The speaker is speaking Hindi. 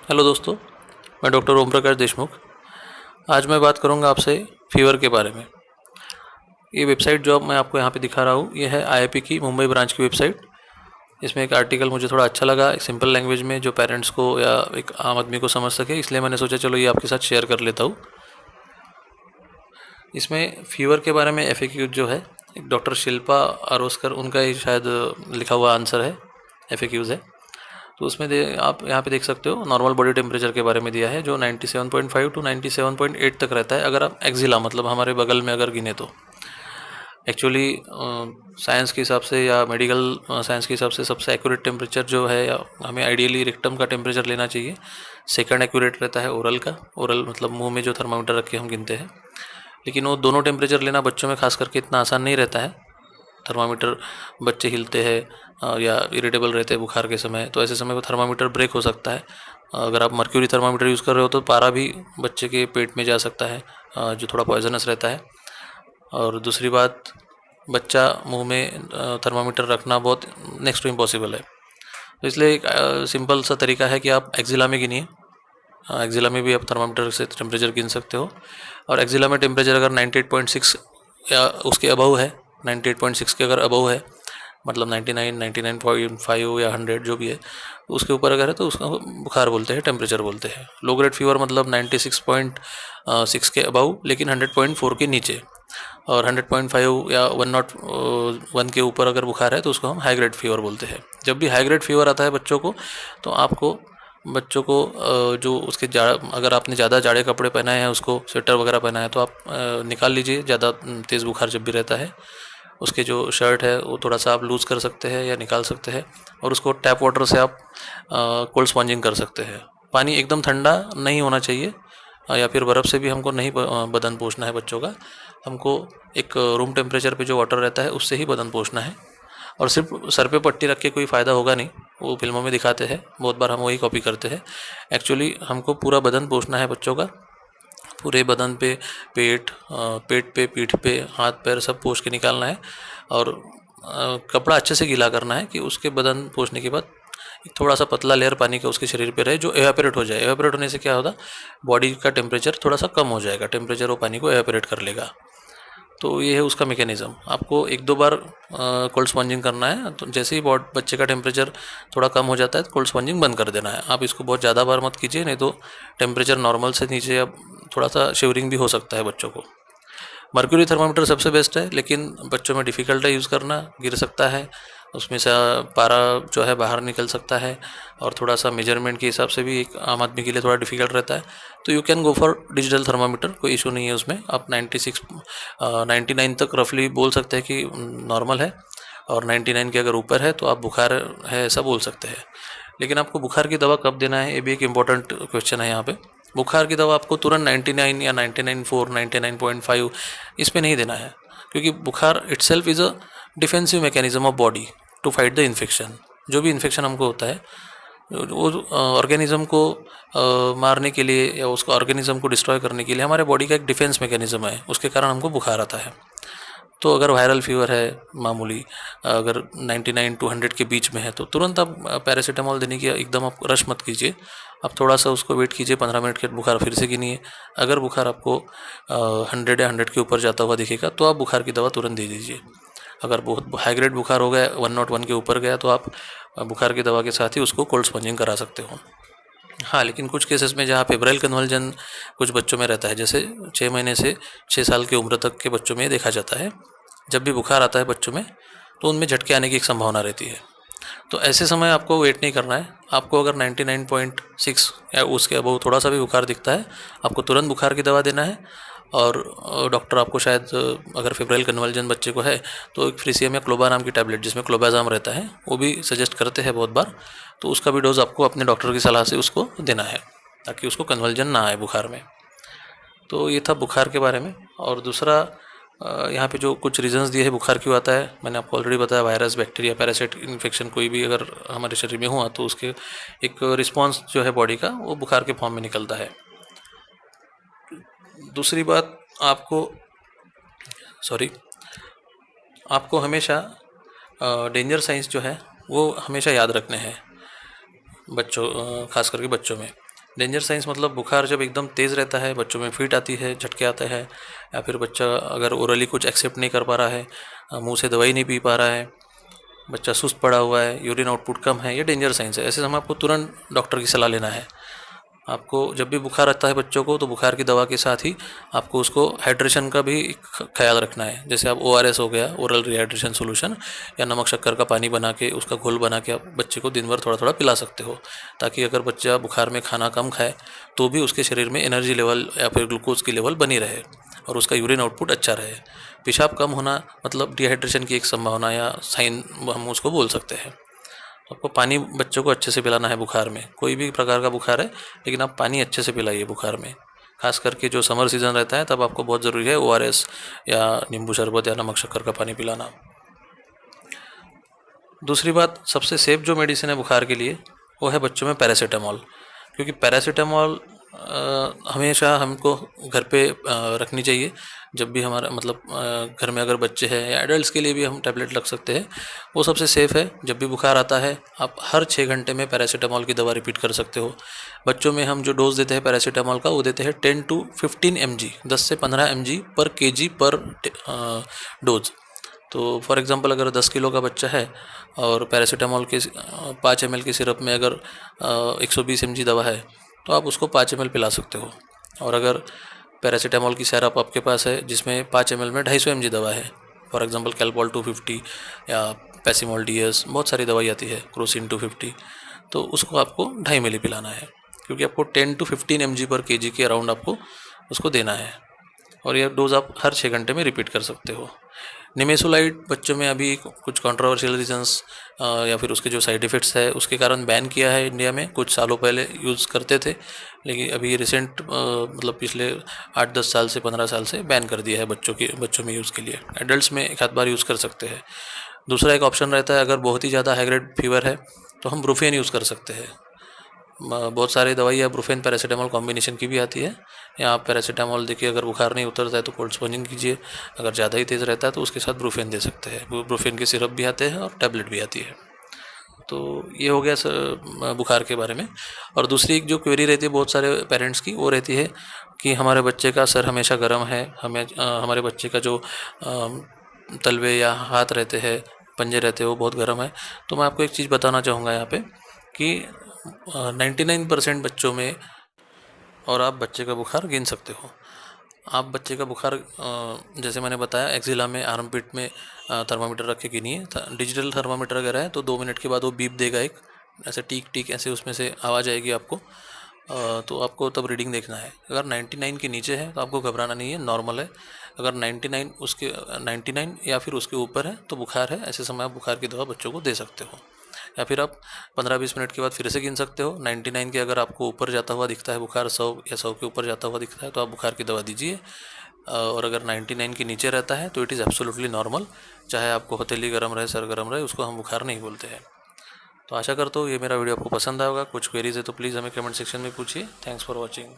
हेलो दोस्तों, मैं डॉक्टर ओम प्रकाश देशमुख। आज मैं बात करूंगा आपसे फीवर के बारे में। ये वेबसाइट जो अब मैं आपको यहाँ पे दिखा रहा हूँ, ये है आईआईपी की मुंबई ब्रांच की वेबसाइट। इसमें एक आर्टिकल मुझे थोड़ा अच्छा लगा, एक सिंपल लैंग्वेज में जो पेरेंट्स को या एक आम आदमी को समझ सके, इसलिए मैंने सोचा चलो ये आपके साथ शेयर कर लेता हूँ। इसमें फीवर के बारे में एफएक्यू जो है, एक डॉक्टर शिल्पा आरोस्कर, उनका ही शायद लिखा हुआ आंसर है, एफएक्यूज़ है। तो उसमें आप यहाँ पे देख सकते हो, नॉर्मल बॉडी टेम्परेचर के बारे में दिया है जो 97.5 टू 97.8 तक रहता है अगर आप एक्जिला मतलब हमारे बगल में अगर गिने तो। एक्चुअली साइंस के हिसाब से या मेडिकल साइंस के हिसाब से सबसे एक्यूरेट टेम्परेचर जो है, या हमें आइडियली रेक्टम का टेम्परेचर लेना चाहिए। सेकंड एक्यूरेट रहता है ओरल का। ओरल मतलब मुंह में जो थर्मामीटर रख के हम गिनते हैं, लेकिन वो दोनों टेम्परेचर लेना बच्चों में खास करके इतना आसान नहीं रहता है। थर्मामीटर बच्चे हिलते हैं या इरिटेबल रहते हैं बुखार के समय, तो ऐसे समय पर थर्मामीटर ब्रेक हो सकता है। अगर आप मर्क्यूरी थर्मामीटर यूज़ कर रहे हो तो पारा भी बच्चे के पेट में जा सकता है, जो थोड़ा पॉइजनस रहता है। और दूसरी बात, बच्चा मुंह में थर्मामीटर रखना बहुत नेक्स्ट टू इम्पॉसिबल है। तो इसलिए एक सिंपल सा तरीका है कि आप एक्जिला में गिनिए। एक्जिला में भी आप थर्मामीटर से टेम्परेचर गिन सकते हो। और एक्जिला में टेम्परेचर अगर 98.6 या उसके अबव है, 98.6 के अगर अबव है, मतलब 99, 99.5 या 100 जो भी है, उसके ऊपर अगर है तो उसका बुखार बोलते हैं, टेम्परेचर बोलते हैं। लो ग्रेड फीवर मतलब 96.6 के अबव लेकिन 100.4 के नीचे, और 100.5 या 101 के ऊपर अगर बुखार है तो उसको हम हाई ग्रेड फीवर बोलते हैं। जब भी हाई ग्रेड फीवर आता है बच्चों को, तो आपको बच्चों को जो उसके अगर आपने ज़्यादा जाड़े कपड़े पहनाए हैं, उसको स्वेटर वगैरह पहना है, तो आप निकाल लीजिए। ज़्यादा तेज़ बुखार जब भी रहता है, उसके जो शर्ट है वो थोड़ा सा आप लूज़ कर सकते हैं या निकाल सकते हैं, और उसको टैप वाटर से आप कोल्ड स्पॉन्जिंग कर सकते हैं। पानी एकदम ठंडा नहीं होना चाहिए, या फिर बर्फ़ से भी हमको नहीं बदन पोंछना है बच्चों का। हमको एक रूम टेम्परेचर पे जो वाटर रहता है उससे ही बदन पोंछना है। और सिर्फ सर पे पट्टी रख के कोई फ़ायदा होगा नहीं, वो फिल्मों में दिखाते हैं, बहुत बार हम वही कॉपी करते हैं। एक्चुअली हमको पूरा बदन पोंछना है बच्चों का, पूरे बदन पे, पेट पे, पीठ पे, हाथ पैर सब पोंछ के निकालना है। और कपड़ा अच्छे से गीला करना है कि उसके बदन पोंछने के बाद एक थोड़ा सा पतला लेयर पानी का उसके शरीर पे रहे, जो एवापोरेट हो जाए। एवापोरेट होने से क्या होगा, बॉडी का टेम्परेचर थोड़ा सा कम हो जाएगा, टेम्परेचर वो पानी को एवापोरेट कर लेगा। तो ये है उसका मैकेनिज़्म। आपको एक दो बार कोल्ड स्पॉन्जिंग करना है, तो जैसे ही बच्चे का टेम्परेचर थोड़ा कम हो जाता है तो कोल्ड स्पॉन्जिंग बंद कर देना है। आप इसको बहुत ज़्यादा बार मत कीजिए, नहीं तो टेम्परेचर नॉर्मल से नीचे अब थोड़ा सा शिवरिंग भी हो सकता है बच्चों को। मर्क्यूरी थर्मामीटर सबसे बेस्ट है, लेकिन बच्चों में डिफ़िकल्ट है यूज़ करना, गिर सकता है, उसमें से पारा जो है बाहर निकल सकता है, और थोड़ा सा मेजरमेंट के हिसाब से भी एक आम आदमी के लिए थोड़ा डिफ़िकल्ट रहता है। तो you can go for digital thermometer, कोई इशू नहीं है उसमें। आप 99 तक रफली बोल सकते हैं कि नॉर्मल है, और 99 के अगर ऊपर है तो आप बुखार है ऐसा बोल सकते हैं। लेकिन आपको बुखार की दवा कब देना है, ये भी एक इम्पॉर्टेंट क्वेश्चन है यहाँ पे। बुखार की दवा आपको तुरंत 99 या 99.4, 99.5 इस पे नहीं देना है, क्योंकि बुखार itself is a defensive mechanism of body to fight the infection. जो भी इन्फेक्शन हमको होता है, वो ऑर्गेनिज्म को मारने के लिए या उसको ऑर्गेनिज्म को डिस्ट्रॉय करने के लिए हमारे बॉडी का एक डिफेंस मैकेनिज्म है, उसके कारण हमको बुखार आता है। तो अगर वायरल फीवर है मामूली, अगर 99 टू 100 के बीच में है, तो तुरंत आप पैरासीटामोल देने की एकदम आप रश मत कीजिए। आप थोड़ा सा उसको वेट कीजिए, 15 मिनट के बुखार फिर से गिनिए। अगर बुखार आपको 100 या 100 के ऊपर जाता हुआ दिखेगा तो आप बुखार की दवा तुरंत दे दीजिए। अगर बहुत हाई ग्रेड बुखार हो गया, 101 के ऊपर गया, तो आप बुखार की दवा के साथ ही उसको कोल्ड स्पॉन्जिंग करा सकते हो। हाँ, लेकिन कुछ केसेस में जहाँ फेब्राइल कन्वल्जन कुछ बच्चों में रहता है, जैसे 6 महीने से 6 साल की उम्र तक के बच्चों में देखा जाता है, जब भी बुखार आता है बच्चों में तो उनमें झटके आने की एक संभावना रहती है। तो ऐसे समय आपको वेट नहीं करना है। आपको अगर 99.6 या उसके अबव थोड़ा सा भी बुखार दिखता है, आपको तुरंत बुखार की दवा देना है। और डॉक्टर आपको शायद, अगर फेब्राइल कन्वल्जन बच्चे को है, तो एक फ्रीसियम या क्लोबा नाम की टैबलेट जिसमें क्लोबाजाम रहता है, वो भी सजेस्ट करते हैं बहुत बार। तो उसका भी डोज आपको अपने डॉक्टर की सलाह से उसको देना है, ताकि उसको कन्वल्जन ना आए बुखार में। तो ये था बुखार के बारे में। और दूसरा, यहाँ पे जो कुछ रीजंस दिए हैं बुखार क्यों आता है, मैंने आपको ऑलरेडी बताया। वायरस, बैक्टीरिया, पैरासाइट इन्फेक्शन कोई भी अगर हमारे शरीर में हुआ तो उसके एक रिस्पॉन्स जो है बॉडी का, वो बुखार के फॉर्म में निकलता है। दूसरी बात, सॉरी आपको हमेशा डेंजर साइंस जो है वो हमेशा याद रखने हैं बच्चों, खास करके बच्चों में। डेंजर साइंस मतलब बुखार जब एकदम तेज़ रहता है, बच्चों में फीट आती है, झटके आते हैं, या फिर बच्चा अगर ओरली कुछ एक्सेप्ट नहीं कर पा रहा है, मुंह से दवाई नहीं पी पा रहा है, बच्चा सुस्त पड़ा हुआ है, यूरिन आउटपुट कम है, ये डेंजर साइंस है। ऐसे समय आपको तुरंत डॉक्टर की सलाह लेना है। आपको जब भी बुखार आता है बच्चों को, तो बुखार की दवा के साथ ही आपको उसको हाइड्रेशन का भी ख्याल रखना है। जैसे आप ORS हो गया, ओरल रिहाइड्रेशन सोल्यूशन, या नमक शक्कर का पानी बना के उसका घोल बना के आप बच्चे को दिन भर थोड़ा थोड़ा पिला सकते हो, ताकि अगर बच्चा बुखार में खाना कम खाए तो भी उसके शरीर में एनर्जी लेवल या फिर ग्लूकोज की लेवल बनी रहे और उसका यूरिन आउटपुट अच्छा रहे। पेशाब कम होना मतलब डिहाइड्रेशन की एक संभावना या साइन हम उसको बोल सकते हैं। आपको पानी बच्चों को अच्छे से पिलाना है बुखार में, कोई भी प्रकार का बुखार है, लेकिन आप पानी अच्छे से पिलाइए बुखार में। खास करके जो समर सीज़न रहता है तब आपको बहुत ज़रूरी है ORS या नींबू शरबत या नमक शक्कर का पानी पिलाना। दूसरी बात, सबसे सेफ जो मेडिसिन है बुखार के लिए वो है बच्चों में पैरासीटामॉल, क्योंकि पैरासीटामॉल हमेशा हमको घर पे रखनी चाहिए। जब भी हमारा मतलब घर में अगर बच्चे हैं या एडल्ट्स के लिए भी हम टैबलेट रख सकते हैं, वो सबसे सेफ़ है। जब भी बुखार आता है आप हर 6 घंटे में पैरासीटामॉल की दवा रिपीट कर सकते हो। बच्चों में हम जो डोज देते हैं पैरासीटामॉल का, वो देते हैं 10 to 15 mg, 10 से 15 mg पर kg पर डोज। तो फॉर एग्ज़ाम्पल अगर 10 किलो का बच्चा है और पैरासीटामॉल के 5 ml की सिरप में अगर 120 mg दवा है, तो आप उसको 5 ml पिला सकते हो। और अगर पैरासीटामॉल की सिरप आपके पास है जिसमें 5 ml में 250 mg दवा है, फॉर एग्ज़ाम्पल कैलपॉल 250 या पैसीमॉल DS, बहुत सारी दवाई आती है, क्रोसिन 250, तो उसको आपको 2.5 ml पिलाना है, क्योंकि आपको 10 to 15 mg पर kg के अराउंड आपको उसको देना है। और यह डोज आप हर 6 घंटे में रिपीट कर सकते हो। निमेसुलाइड बच्चों में अभी कुछ कंट्रोवर्शियल रीजंस या फिर उसके जो साइड इफ़ेक्ट्स है उसके कारण बैन किया है इंडिया में। कुछ सालों पहले यूज़ करते थे, लेकिन अभी रिसेंट मतलब पिछले 8-10 साल से 15 साल से बैन कर दिया है बच्चों में यूज़ के लिए। एडल्ट्स में एक आध बार यूज़ कर सकते हैं। दूसरा एक ऑप्शन रहता है, अगर बहुत ही ज़्यादा हाई ग्रेड फीवर है तो हम ब्रूफेन यूज़ कर सकते हैं। बहुत सारी दवाइयाँ ब्रूफेन पैरासीटामॉल कॉम्बिनेशन की भी आती है, या आप पैरासीटामॉल देखिए, अगर बुखार नहीं उतरता है तो कोल्ड स्पॉन्जिंग कीजिए, अगर ज़्यादा ही तेज़ रहता है तो उसके साथ ब्रूफेन दे सकते हैं। ब्रूफेन के सिरप भी आते हैं और टैबलेट भी आती है। तो ये हो गया बुखार के बारे में। और दूसरी एक जो क्वेरी रहती है बहुत सारे पेरेंट्स की, वो रहती है कि हमारे बच्चे का सर हमेशा गर्म है, हमारे बच्चे का जो तलवे या हाथ रहते हैं, पंजे रहते हैं, वो बहुत गर्म है। तो मैं आपको एक चीज़ बताना चाहूँगा यहाँ पे कि 99% बच्चों में और आप बच्चे का बुखार गिन सकते हो। आप बच्चे का बुखार जैसे मैंने बताया, एक्जिला में, आर्मपिट में थर्मामीटर रख के गिनिए। डिजिटल थर्मामीटर अगर है तो 2 मिनट के बाद वो बीप देगा, एक ऐसे टीक टीक ऐसे उसमें से आवाज़ आएगी आपको। तो आपको तब रीडिंग देखना है। अगर 99 के नीचे है तो आपको घबराना नहीं है, नॉर्मल है। अगर 99 या फिर उसके ऊपर है तो बुखार है। ऐसे समय आप बुखार की दवा बच्चों को दे सकते हो। या फिर आप 15-20 मिनट के बाद फिर से गिन सकते हो। 99 के अगर आपको ऊपर जाता हुआ दिखता है बुखार, 100 या 100 के ऊपर जाता हुआ दिखता है, तो आप बुखार की दवा दीजिए। और अगर 99 के नीचे रहता है तो इट इज़ एब्सोल्युटली नॉर्मल। चाहे आपको हथेली गर्म रहे, सर गर्म रहे, उसको हम बुखार नहीं बोलते हैं। तो आशा करता हूँ ये मेरा वीडियो आपको पसंद आएगा। कुछ क्वेरीज है तो प्लीज़ हमें कमेंट सेक्शन में पूछिए। Thanks for watching.